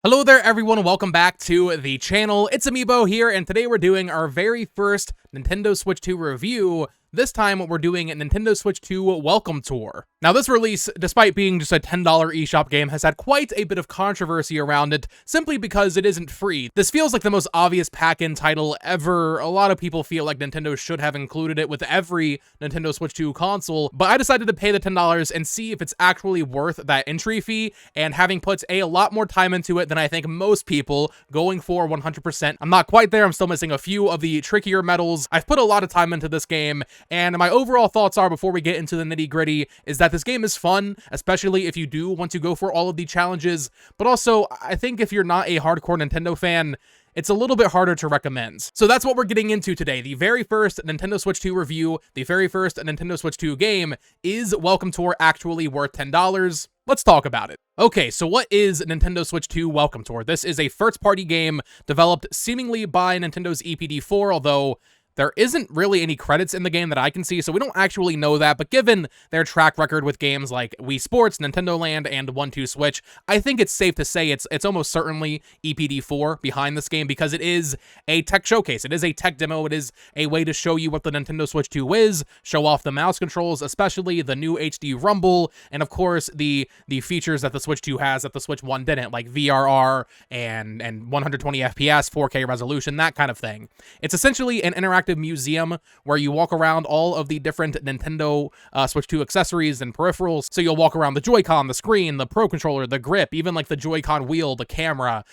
Hello there everyone, welcome back to the channel. It's-A-Mii here, and today we're doing our very first Nintendo Switch 2 review. This time we're doing a Nintendo Switch 2 Welcome Tour. Now this release, despite being just a $10 eShop game, has had quite a bit of controversy around it, simply because it isn't free. This feels like the most obvious pack-in title ever. A lot of people feel like Nintendo should have included it with every Nintendo Switch 2 console, but I decided to pay the $10 and see if it's actually worth that entry fee, and having put a lot more time into it than I think most people, going for 100%. I'm not quite there, I'm still missing a few of the trickier medals. I've put a lot of time into this game, and my overall thoughts are, before we get into the nitty-gritty, is that this game is fun, especially if you do want to go for all of the challenges, but also, I think if you're not a hardcore Nintendo fan, it's a little bit harder to recommend. So that's what we're getting into today. The very first Nintendo Switch 2 review, the very first Nintendo Switch 2 game. Is Welcome Tour actually worth $10? Let's talk about it. Okay, so what is Nintendo Switch 2 Welcome Tour? This is a first-party game developed seemingly by Nintendo's EPD4, although there isn't really any credits in the game that I can see, so we don't actually know that, but given their track record with games like Wii Sports, Nintendo Land, and 1-2 Switch, I think it's safe to say it's almost certainly EPD4 behind this game, because it is a tech showcase, it is a tech demo, it is a way to show you what the Nintendo Switch 2 is, show off the mouse controls, especially the new HD Rumble, and of course the features that the Switch 2 has that the Switch 1 didn't, like VRR and 120 FPS, 4K resolution, that kind of thing. It's essentially an interactive museum where you walk around all of the different Nintendo Switch 2 accessories and peripherals. So you'll walk around the Joy-Con, the screen, the Pro Controller, the grip, even like the Joy-Con wheel, the camera.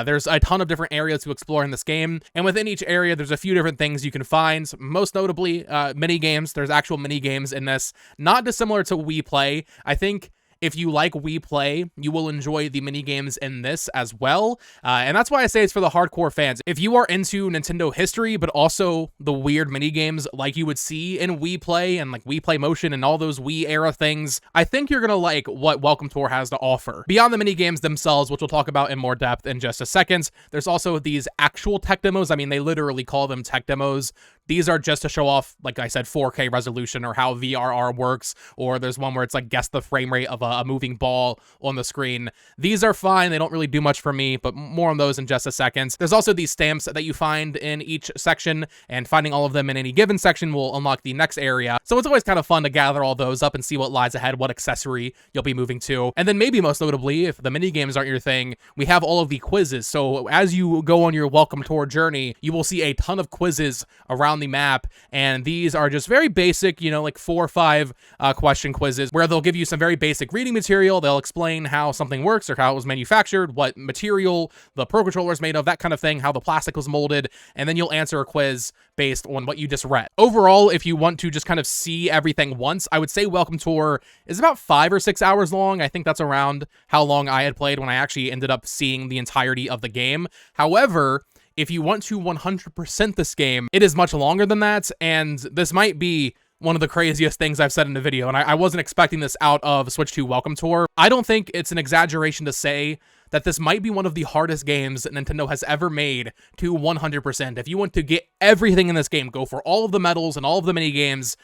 There's a ton of different areas to explore in this game, and within each area there's a few different things you can find, most notably mini games. There's actual mini games in this, not dissimilar to Wii Play. I think if you like Wii Play, you will enjoy the minigames in this as well, and that's why I say it's for the hardcore fans. If you are into Nintendo history, but also the weird minigames like you would see in Wii Play and like Wii Play Motion and all those Wii-era things, I think you're gonna like what Welcome Tour has to offer. Beyond the minigames themselves, which we'll talk about in more depth in just a second, there's also these actual tech demos. I mean, they literally call them tech demos. These are just to show off, like I said, 4K resolution or how VRR works, or there's one where it's like guess the frame rate of a moving ball on the screen. These are fine, they don't really do much for me, but more on those in just a second. There's also these stamps that you find in each section, and finding all of them in any given section will unlock the next area. So it's always kind of fun to gather all those up and see what lies ahead, what accessory you'll be moving to. And then maybe most notably, if the mini games aren't your thing, we have all of the quizzes. So as you go on your Welcome Tour journey, you will see a ton of quizzes around the map, and these are just very basic, you know, like 4 or 5 question quizzes where they'll give you some very basic reading material. They'll explain how something works or how it was manufactured, what material the Pro Controller is made of, that kind of thing, how the plastic was molded, and then you'll answer a quiz based on what you just read. Overall, if you want to just kind of see everything once, I would say Welcome Tour is about 5 or 6 hours long. I think that's around how long I had played when I actually ended up seeing the entirety of the game. However, if you want to 100% this game, it is much longer than that, and this might be one of the craziest things I've said in a video, and I wasn't expecting this out of Switch 2 Welcome Tour. I don't think it's an exaggeration to say that this might be one of the hardest games that Nintendo has ever made to 100%. If you want to get everything in this game, go for all of the medals and all of the mini games,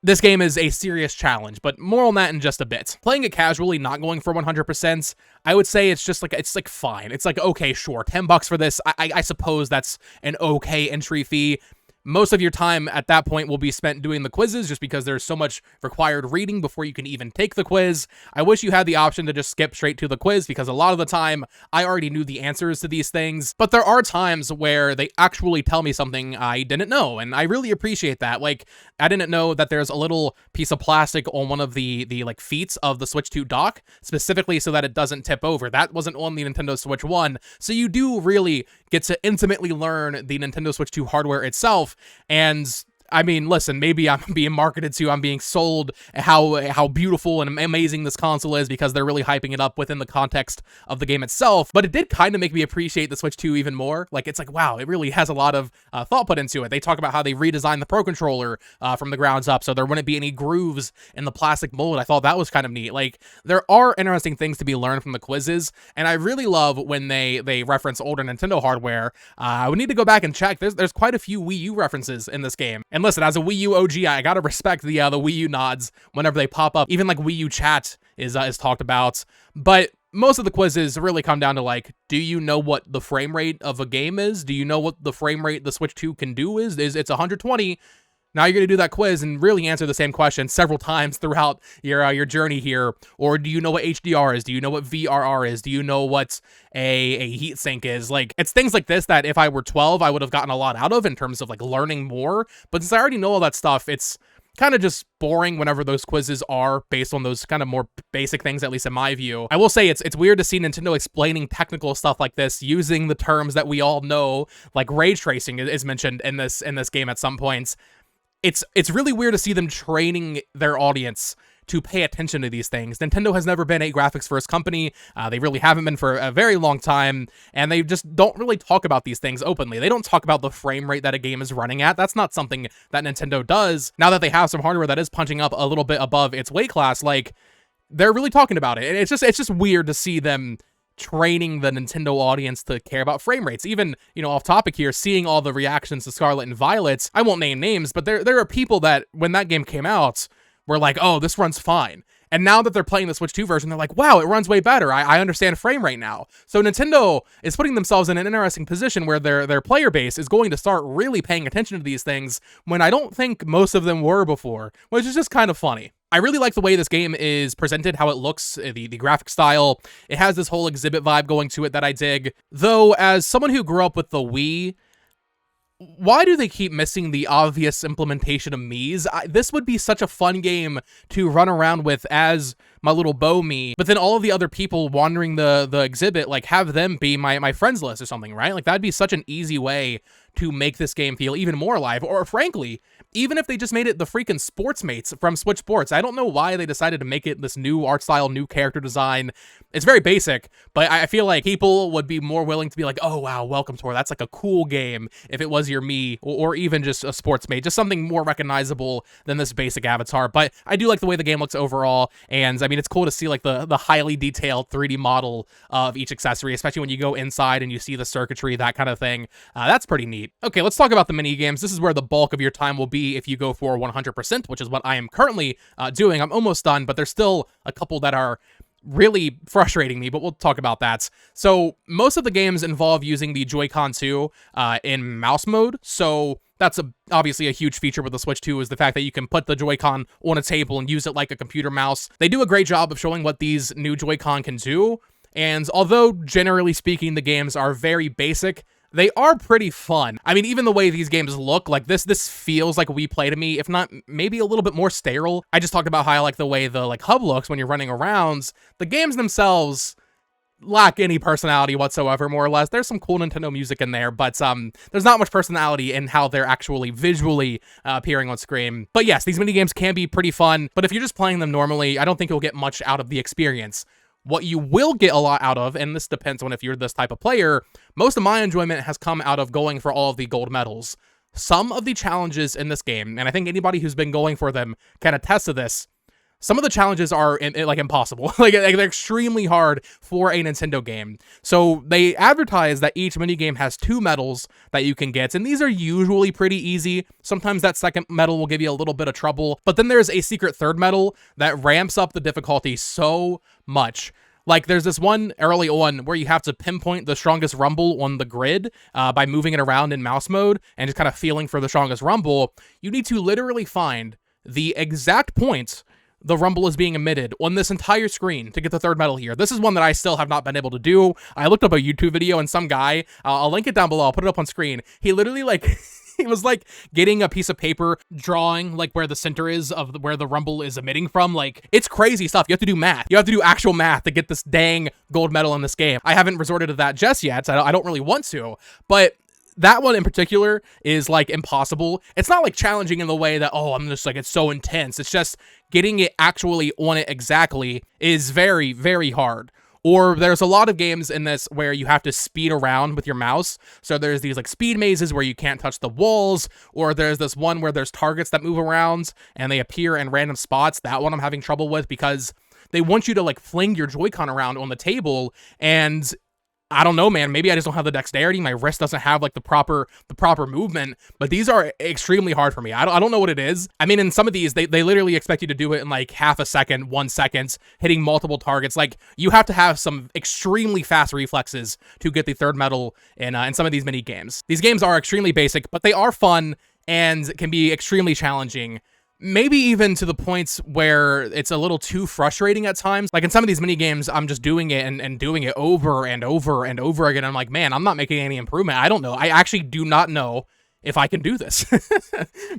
this game is a serious challenge, but more on that in just a bit. Playing it casually, not going for 100%, I would say it's just like, it's like fine. It's like, okay, sure, $10 for this. I suppose that's an okay entry fee. Most of your time at that point will be spent doing the quizzes, just because there's so much required reading before you can even take the quiz. I wish you had the option to just skip straight to the quiz, because a lot of the time I already knew the answers to these things, but there are times where they actually tell me something I didn't know, and I really appreciate that. Like, I didn't know that there's a little piece of plastic on one of the like feet of the Switch 2 dock, specifically so that it doesn't tip over. That wasn't on the Nintendo Switch 1, so you do really get to intimately learn the Nintendo Switch 2 hardware itself. And I mean, listen, maybe I'm being marketed to, I'm being sold how beautiful and amazing this console is because they're really hyping it up within the context of the game itself, but it did kind of make me appreciate the Switch 2 even more. Like, it's like, wow, it really has a lot of thought put into it. They talk about how they redesigned the Pro Controller from the grounds up, so there wouldn't be any grooves in the plastic mold. I thought that was kind of neat. Like, there are interesting things to be learned from the quizzes, and I really love when they reference older Nintendo hardware. We need to go back and check. There's quite a few Wii U references in this game, and listen, as a Wii U OG, I gotta respect the Wii U nods whenever they pop up. Even like Wii U chat is talked about. But most of the quizzes really come down to like, do you know what the frame rate of a game is? Do you know what the frame rate the Switch 2 can do is? It's 120. Now you're going to do that quiz and really answer the same question several times throughout your journey here. Or do you know what HDR is? Do you know what VRR is? Do you know what a heatsink is? Like, it's things like this that if I were 12, I would have gotten a lot out of in terms of like learning more. But since I already know all that stuff, it's kind of just boring whenever those quizzes are based on those kind of more basic things, at least in my view. I will say it's weird to see Nintendo explaining technical stuff like this using the terms that we all know, like ray tracing is mentioned in this game at some points. It's really weird to see them training their audience to pay attention to these things. Nintendo has never been a graphics first company. They really haven't been for a very long time, and they just don't really talk about these things openly. They don't talk about the frame rate that a game is running at. That's not something that Nintendo does. Now that they have some hardware that is punching up a little bit above its weight class, like, they're really talking about it. And it's just weird to see them training the Nintendo audience to care about frame rates. Even, off topic here, seeing all the reactions to Scarlet and Violet, I won't name names, but there are people that, when that game came out, were like, oh, this runs fine. And now that they're playing the Switch 2 version, they're like, wow, it runs way better. I understand frame rate now. So Nintendo is putting themselves in an interesting position where their player base is going to start really paying attention to these things when I don't think most of them were before, which is just kind of funny. I really like the way this game is presented, how it looks, the graphic style. It has this whole exhibit vibe going to it that I dig. Though, as someone who grew up with the Wii, why do they keep missing the obvious implementation of Miis? This would be such a fun game to run around with as my little Bo Mii, but then all of the other people wandering the exhibit, like, have them be my friends list or something, right? Like, that'd be such an easy way to make this game feel even more alive. Or frankly, even if they just made it the freaking sports mates from Switch Sports. I don't know why they decided to make it this new art style, new character design. It's very basic, but I feel like people would be more willing to be like, oh wow, Welcome Tour, that's like a cool game if it was your Mii, or even just a sports mate, just something more recognizable than this basic avatar. But I do like the way the game looks overall, and I mean, it's cool to see like the highly detailed 3D model of each accessory, especially when you go inside and you see the circuitry, that kind of thing. That's pretty neat. Okay, let's talk about the mini games. This is where the bulk of your time will be if you go for 100%, which is what I am currently doing. I'm almost done, but there's still a couple that are really frustrating me, but we'll talk about that. So most of the games involve using the Joy-Con 2 in mouse mode, so that's obviously a huge feature with the Switch 2, is the fact that you can put the Joy-Con on a table and use it like a computer mouse. They do a great job of showing what these new Joy-Con can do, and although generally speaking the games are very basic, they are pretty fun. I mean, even the way these games look, like this feels like Wii Play to me, if not maybe a little bit more sterile. I just talked about how I like the way the hub looks when you're running around. The games themselves lack any personality whatsoever, more or less. There's some cool Nintendo music in there, but there's not much personality in how they're actually visually appearing on screen. But yes, these minigames can be pretty fun, but if you're just playing them normally, I don't think you'll get much out of the experience. What you will get a lot out of, and this depends on if you're this type of player, most of my enjoyment has come out of going for all of the gold medals. Some of the challenges in this game, and I think anybody who's been going for them can attest to this, some of the challenges are like impossible. like they're extremely hard for a Nintendo game. So they advertise that each minigame has 2 medals that you can get, and these are usually pretty easy. Sometimes that second medal will give you a little bit of trouble, but then there's a secret third medal that ramps up the difficulty so much. Like, there's this one early on where you have to pinpoint the strongest rumble on the grid by moving it around in mouse mode and just kind of feeling for the strongest rumble. You need to literally find the exact point the rumble is being emitted on this entire screen to get the third medal here. This is one that I still have not been able to do. I looked up a YouTube video and some guy, I'll link it down below, I'll put it up on screen. He literally he was like getting a piece of paper, drawing like where the center is of where the rumble is emitting from. Like, it's crazy stuff. You have to do math. You have to do actual math to get this dang gold medal in this game. I haven't resorted to that just yet. I don't really want to, but that one in particular is like impossible. It's not like challenging in the way that, oh, I'm just like, it's so intense. It's just getting it actually on it exactly is very, very hard. Or there's a lot of games in this where you have to speed around with your mouse. So there's these like speed mazes where you can't touch the walls, or there's this one where there's targets that move around and they appear in random spots. That one I'm having trouble with because they want you to like fling your Joy-Con around on the table, and I don't know, man. Maybe I just don't have the dexterity. My wrist doesn't have like the proper movement. But these are extremely hard for me. I don't know what it is. I mean, in some of these, they literally expect you to do it in like half a second, 1 second, hitting multiple targets. Like you have to have some extremely fast reflexes to get the third medal in some of these mini games. These games are extremely basic, but they are fun and can be extremely challenging. Maybe even to the points where it's a little too frustrating at times. Like in some of these mini games, I'm just doing it and doing it over and over and over again. I'm like, man, I'm not making any improvement. I don't know. I actually do not know if I can do this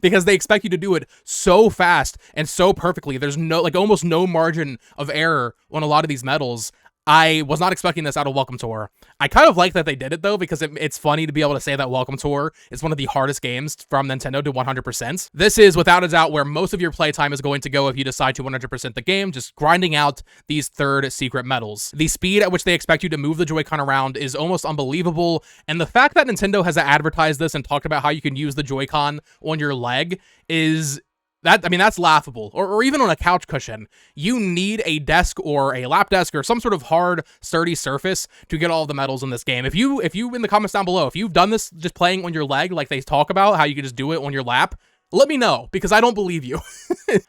because they expect you to do it so fast and so perfectly. There's no, like almost no margin of error on a lot of these medals. I was not expecting this out of Welcome Tour. I kind of like that they did it, though, because it's funny to be able to say that Welcome Tour is one of the hardest games from Nintendo to 100%. This is, without a doubt, where most of your playtime is going to go if you decide to 100% the game, just grinding out these third secret medals. The speed at which they expect you to move the Joy-Con around is almost unbelievable, and the fact that Nintendo has advertised this and talked about how you can use the Joy-Con on your leg is... that's laughable. Or even on a couch cushion. You need a desk or a lap desk or some sort of hard, sturdy surface to get all of the medals in this game. If you in the comments down below, if you've done this just playing on your leg like they talk about, how you can just do it on your lap, let me know, because I don't believe you.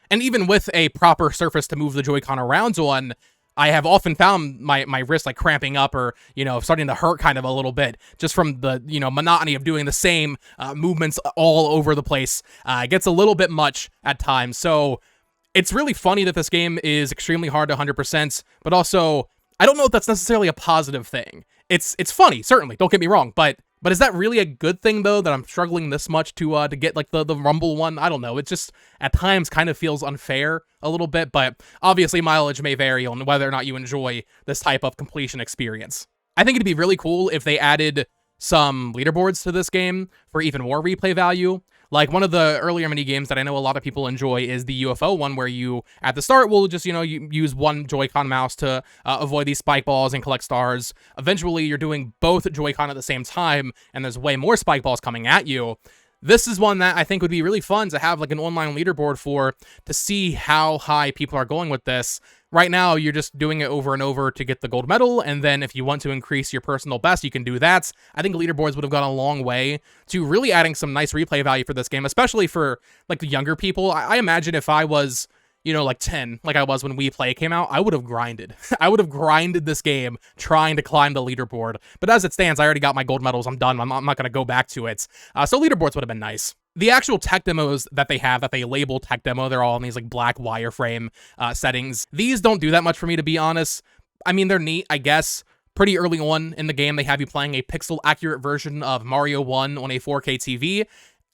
And even with a proper surface to move the Joy-Con around on, I have often found my wrist like cramping up or, starting to hurt kind of a little bit just from the, monotony of doing the same movements all over the place. It gets a little bit much at times. So it's really funny that this game is extremely hard to 100%, but also I don't know if that's necessarily a positive thing. It's funny, certainly, don't get me wrong, but is that really a good thing, though, that I'm struggling this much to get, like, the Rumble one? I don't know. It just, at times, kind of feels unfair a little bit, but obviously mileage may vary on whether or not you enjoy this type of completion experience. I think it'd be really cool if they added some leaderboards to this game for even more replay value. Like, one of the earlier mini games that I know a lot of people enjoy is the UFO one, where you, at the start, will just, you use one Joy-Con mouse to avoid these spike balls and collect stars. Eventually, you're doing both Joy-Con at the same time, and there's way more spike balls coming at you. This is one that I think would be really fun to have, like, an online leaderboard for, to see how high people are going with this. Right now, you're just doing it over and over to get the gold medal, and then if you want to increase your personal best, you can do that. I think leaderboards would have gone a long way to really adding some nice replay value for this game, especially for, like, the younger people. I imagine if I was, like 10, like I was when Wii Play came out, I would have grinded. I would have grinded this game trying to climb the leaderboard. But as it stands, I already got my gold medals. I'm done. I'm not going to go back to it. So leaderboards would have been nice. The actual tech demos that they have, that they label tech demo, they're all in these like black wireframe settings. These don't do that much for me, to be honest. I mean, they're neat, I guess. Pretty early on in the game, they have you playing a pixel-accurate version of Mario 1 on a 4K TV.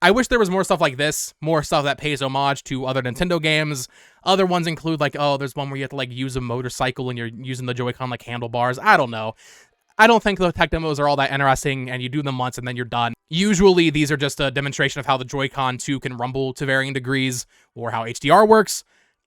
I wish there was more stuff like this, more stuff that pays homage to other Nintendo games. Other ones include, like, oh, there's one where you have to, like, use a motorcycle and you're using the Joy-Con like handlebars. I don't know. I don't think the tech demos are all that interesting, and you do them once and then you're done. Usually, these are just a demonstration of how the Joy-Con 2 can rumble to varying degrees, or how HDR works.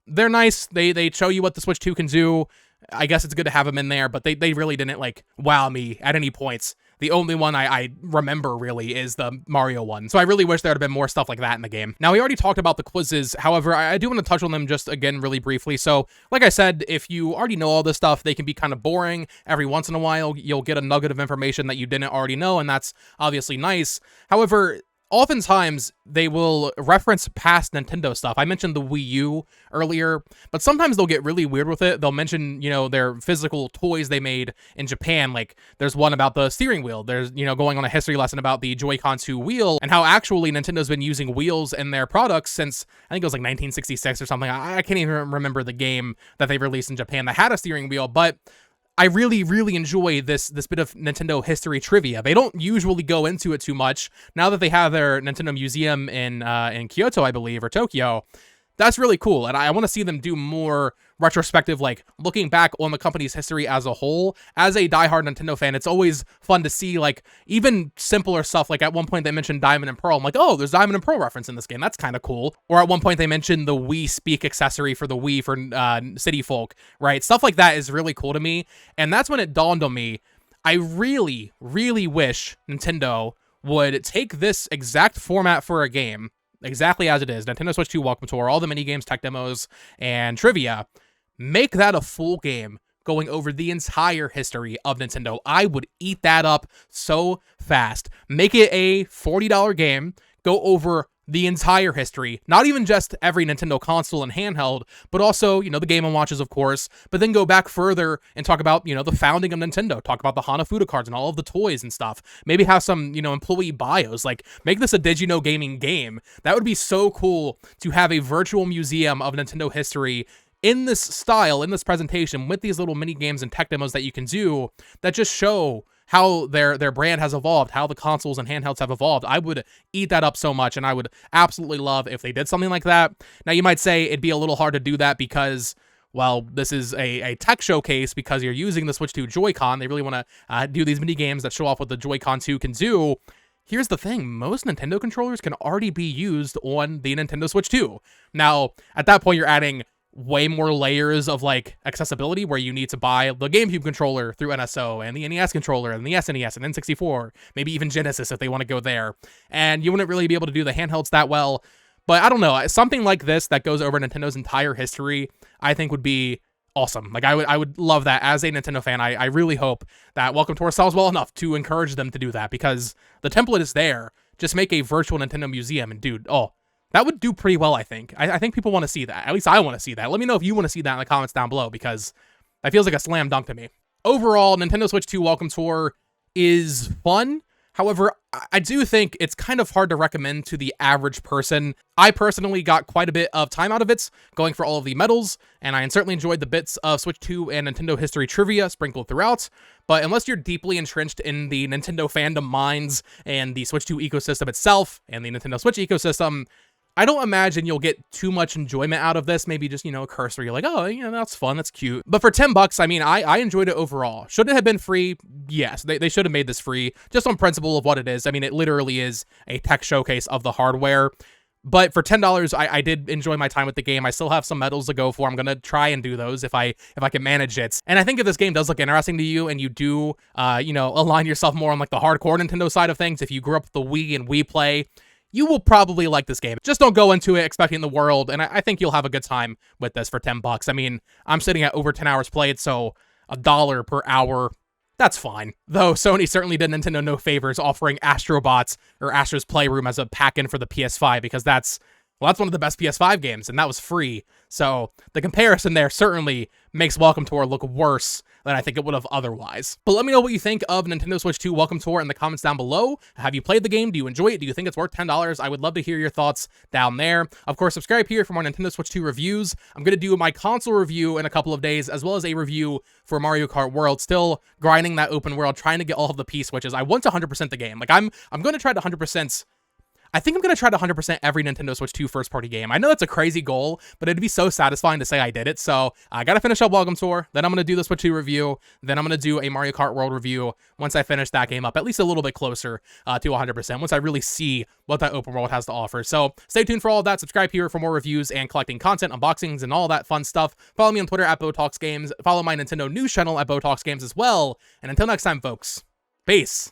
They're nice. They show you what the Switch 2 can do. I guess it's good to have them in there, but they really didn't, like, wow me at any points. The only one I remember, really, is the Mario one. So I really wish there had been more stuff like that in the game. Now, we already talked about the quizzes. However, I do want to touch on them just, again, really briefly. So, like I said, if you already know all this stuff, they can be kind of boring. Every once in a while, you'll get a nugget of information that you didn't already know, and that's obviously nice. However, oftentimes, they will reference past Nintendo stuff. I mentioned the Wii U earlier, but sometimes they'll get really weird with it. They'll mention, their physical toys they made in Japan. Like, there's one about the steering wheel. There's, going on a history lesson about the Joy-Con 2 wheel, and how actually Nintendo's been using wheels in their products since, I think it was like 1966 or something. I can't even remember the game that they released in Japan that had a steering wheel, but I really, really enjoy this bit of Nintendo history trivia. They don't usually go into it too much. Now that they have their Nintendo Museum in Kyoto, I believe, or Tokyo, that's really cool. And I want to see them do more retrospective, like, looking back on the company's history as a whole. As a diehard Nintendo fan, it's always fun to see, like, even simpler stuff. Like, at one point they mentioned Diamond and Pearl. I'm like, oh, there's Diamond and Pearl reference in this game. That's kind of cool. Or at one point they mentioned the Wii Speak accessory for the Wii for City Folk, right? Stuff like that is really cool to me. And that's when it dawned on me, I really, really wish Nintendo would take this exact format for a game, exactly as it is, Nintendo Switch 2 Welcome Tour, all the mini games, tech demos, and trivia, make that a full game, going over the entire history of Nintendo. I would eat that up so fast. Make it a $40 game, go over the entire history, not even just every Nintendo console and handheld, but also, you know, the Game & Watches, of course, but then go back further and talk about, you know, the founding of Nintendo, talk about the Hanafuda cards and all of the toys and stuff. Maybe have some, you know, employee bios, like, make this a Did You Know Gaming game. That would be so cool to have a virtual museum of Nintendo history in this style, in this presentation, with these little mini games and tech demos that you can do that just show how their brand has evolved, how the consoles and handhelds have evolved. I would eat that up so much, and I would absolutely love if they did something like that. Now, you might say it'd be a little hard to do that because, well, this is a tech showcase because you're using the Switch 2 Joy-Con. They really want to do these mini games that show off what the Joy-Con 2 can do. Here's the thing, most Nintendo controllers can already be used on the Nintendo Switch 2. Now, at that point, you're adding way more layers of like accessibility where you need to buy the GameCube controller through NSO and the NES controller and the SNES and N64, maybe even Genesis if they want to go there. And you wouldn't really be able to do the handhelds that well. But I don't know, something like this that goes over Nintendo's entire history, I think would be awesome. Like I would love that as a Nintendo fan. I really hope that Welcome Tour sells well enough to encourage them to do that because the template is there. Just make a virtual Nintendo museum and dude, that would do pretty well, I think. I think people want to see that. At least I want to see that. Let me know if you want to see that in the comments down below, because that feels like a slam dunk to me. Overall, Nintendo Switch 2 Welcome Tour is fun. However, I do think it's kind of hard to recommend to the average person. I personally got quite a bit of time out of it, going for all of the medals, and I certainly enjoyed the bits of Switch 2 and Nintendo history trivia sprinkled throughout. But unless you're deeply entrenched in the Nintendo fandom minds and the Switch 2 ecosystem itself and the Nintendo Switch ecosystem, I don't imagine you'll get too much enjoyment out of this. Maybe just, you know, a cursory. You're like, oh, you know, that's fun. That's cute. But for $10, I mean, I enjoyed it overall. Should it have been free? Yes, they should have made this free just on principle of what it is. I mean, it literally is a tech showcase of the hardware. But for $10, I did enjoy my time with the game. I still have some medals to go for. I'm going to try and do those if I can manage it. And I think if this game does look interesting to you and you do, you know, align yourself more on like the hardcore Nintendo side of things, if you grew up with the Wii and Wii Play, you will probably like this game. Just don't go into it expecting the world, and I think you'll have a good time with this for $10. I mean, I'm sitting at over 10 hours played, so $1 per hour, that's fine. Though Sony certainly did Nintendo no favors offering Astrobots or Astro's Playroom as a pack-in for the PS5, because that's one of the best PS5 games, and that was free. So the comparison there certainly makes Welcome Tour look worse than I think it would have otherwise. But let me know what you think of Nintendo Switch 2 Welcome Tour in the comments down below. Have you played the game? Do you enjoy it? Do you think it's worth $10? I would love to hear your thoughts down there. Of course, subscribe here for more Nintendo Switch 2 reviews. I'm going to do my console review in a couple of days, as well as a review for Mario Kart World. Still grinding that open world, trying to get all of the P-switches. I want to 100% the game. Like, I'm going to try to 100%. I think I'm going to try to 100% every Nintendo Switch 2 first-party game. I know that's a crazy goal, but it'd be so satisfying to say I did it. So I got to finish up Welcome Tour, then I'm going to do the Switch 2 review, then I'm going to do a Mario Kart World review once I finish that game up, at least a little bit closer to 100%, once I really see what that open world has to offer. So stay tuned for all of that. Subscribe here for more reviews and collecting content, unboxings, and all that fun stuff. Follow me on Twitter at BoTalksGames. Follow my Nintendo news channel at BoTalksGames as well. And until next time, folks, peace.